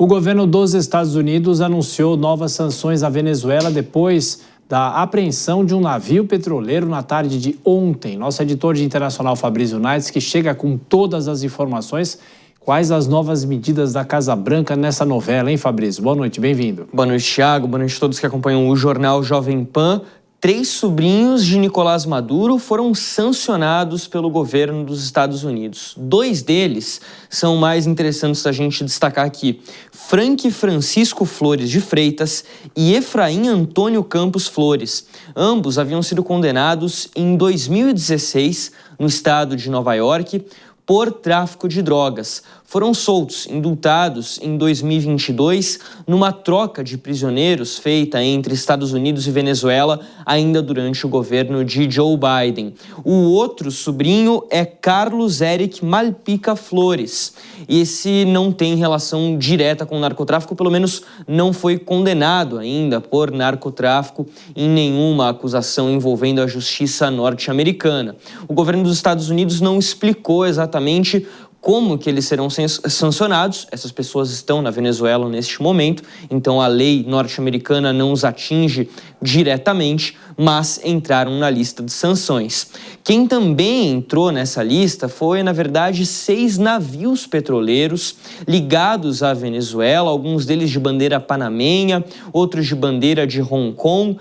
O governo dos Estados Unidos anunciou novas sanções à Venezuela depois da apreensão de um navio petroleiro na tarde de ontem. Nosso editor de internacional, Fabrício Naires, que chega com todas as informações. Quais as novas medidas da Casa Branca nessa novela, hein, Fabrício? Boa noite, bem-vindo. Boa noite, Thiago. Boa noite a todos que acompanham o jornal Jovem Pan. 3 sobrinhos de Nicolás Maduro foram sancionados pelo governo dos Estados Unidos. 2 deles são mais interessantes da gente destacar aqui. Frank Francisco Flores de Freitas e Efraim Antônio Campos Flores. Ambos haviam sido condenados em 2016 no estado de Nova York por tráfico de drogas. Foram soltos, indultados em 2022, numa troca de prisioneiros feita entre Estados Unidos e Venezuela, ainda durante o governo de Joe Biden. O outro sobrinho é Carlos Eric Malpica Flores. Esse não tem relação direta com o narcotráfico, pelo menos não foi condenado ainda por narcotráfico em nenhuma acusação envolvendo a justiça norte-americana. O governo dos Estados Unidos não explicou exatamente como que eles serão sancionados. Essas pessoas estão na Venezuela neste momento, então a lei norte-americana não os atinge diretamente, mas entraram na lista de sanções. Quem também entrou nessa lista foi, na verdade, 6 navios petroleiros ligados à Venezuela, alguns deles de bandeira panamenha, outros de bandeira de Hong Kong,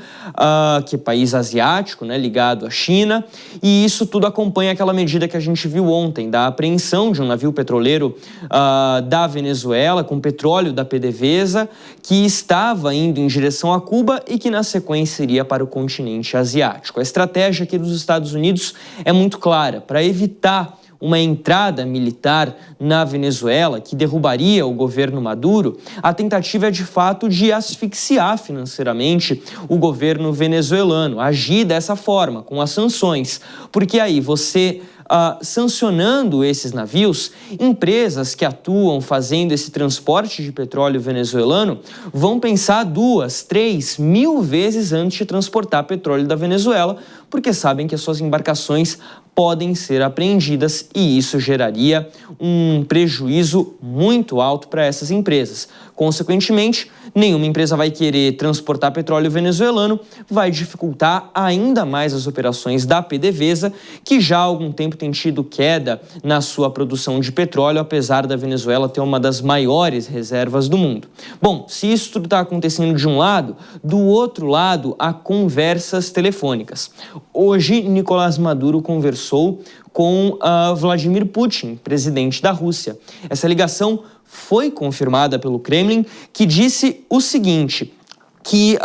que é país asiático, né, ligado à China, e isso tudo acompanha aquela medida que a gente viu ontem, da apreensão de um navio petroleiro da Venezuela, com petróleo da PDVSA, que estava indo em direção a Cuba e que na sequência iria para o continente asiático. A estratégia aqui dos Estados Unidos é muito clara. Para evitar uma entrada militar na Venezuela que derrubaria o governo Maduro, a tentativa é de fato de asfixiar financeiramente o governo venezuelano, agir dessa forma, com as sanções, porque aí você sancionando esses navios, empresas que atuam fazendo esse transporte de petróleo venezuelano vão pensar 2, 3 mil vezes antes de transportar petróleo da Venezuela, porque sabem que as suas embarcações podem ser apreendidas e isso geraria um prejuízo muito alto para essas empresas. Consequentemente, nenhuma empresa vai querer transportar petróleo venezuelano, vai dificultar ainda mais as operações da PDVSA, que já há algum tempo tem tido queda na sua produção de petróleo, apesar da Venezuela ter uma das maiores reservas do mundo. Bom, se isso tudo está acontecendo de um lado, do outro lado há conversas telefônicas. Hoje, Nicolás Maduro conversou com Vladimir Putin, presidente da Rússia. Essa ligação foi confirmada pelo Kremlin, que disse o seguinte, que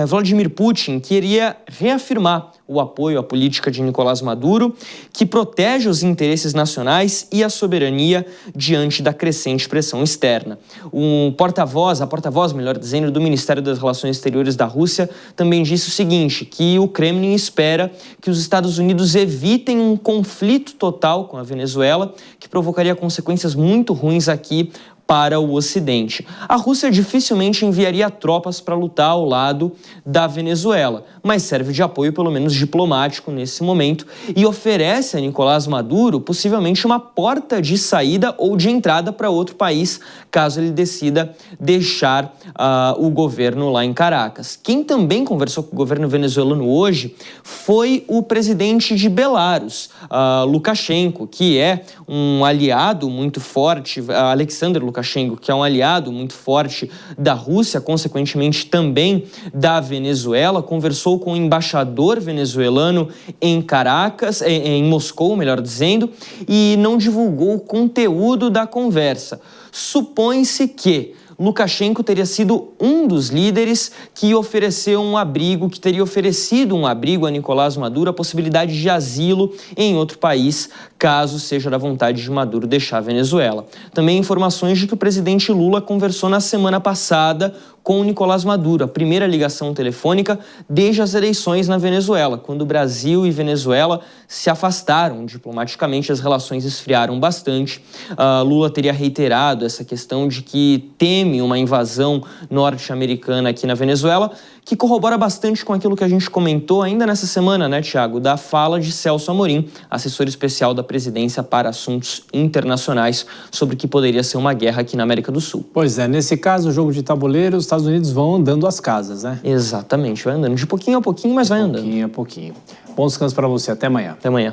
Vladimir Putin queria reafirmar o apoio à política de Nicolás Maduro, que protege os interesses nacionais e a soberania diante da crescente pressão externa. A porta-voz, melhor dizendo, do Ministério das Relações Exteriores da Rússia também disse o seguinte, que o Kremlin espera que os Estados Unidos evitem um conflito total com a Venezuela, que provocaria consequências muito ruins aqui para o Ocidente. A Rússia dificilmente enviaria tropas para lutar ao lado da Venezuela, mas serve de apoio, pelo menos diplomático, nesse momento, e oferece a Nicolás Maduro possivelmente uma porta de saída ou de entrada para outro país, caso ele decida deixar o governo lá em Caracas. Quem também conversou com o governo venezuelano hoje foi o presidente de Belarus, Lukashenko, que é um aliado muito forte, Alexander Lukashenko, que é um aliado muito forte da Rússia, consequentemente também da Venezuela, conversou com o embaixador venezuelano em Caracas, em Moscou, melhor dizendo, e não divulgou o conteúdo da conversa. Supõe-se que Lukashenko teria sido um dos líderes que teria oferecido um abrigo a Nicolás Maduro, a possibilidade de asilo em outro país, caso seja da vontade de Maduro deixar a Venezuela. Também informações de que o presidente Lula conversou na semana passada com Nicolás Maduro, a primeira ligação telefônica desde as eleições na Venezuela, quando o Brasil e Venezuela se afastaram diplomaticamente, as relações esfriaram bastante. Lula teria reiterado essa questão de que teme uma invasão norte-americana aqui na Venezuela, que corrobora bastante com aquilo que a gente comentou ainda nessa semana, né, Thiago, da fala de Celso Amorim, assessor especial da presidência para assuntos internacionais, sobre o que poderia ser uma guerra aqui na América do Sul. Pois é, nesse caso, o jogo de tabuleiro, os Estados Unidos vão andando as casas, né? Exatamente, vai andando de pouquinho a pouquinho, mas vai andando. Pouquinho a pouquinho. Bom descanso para você, até amanhã. Até amanhã.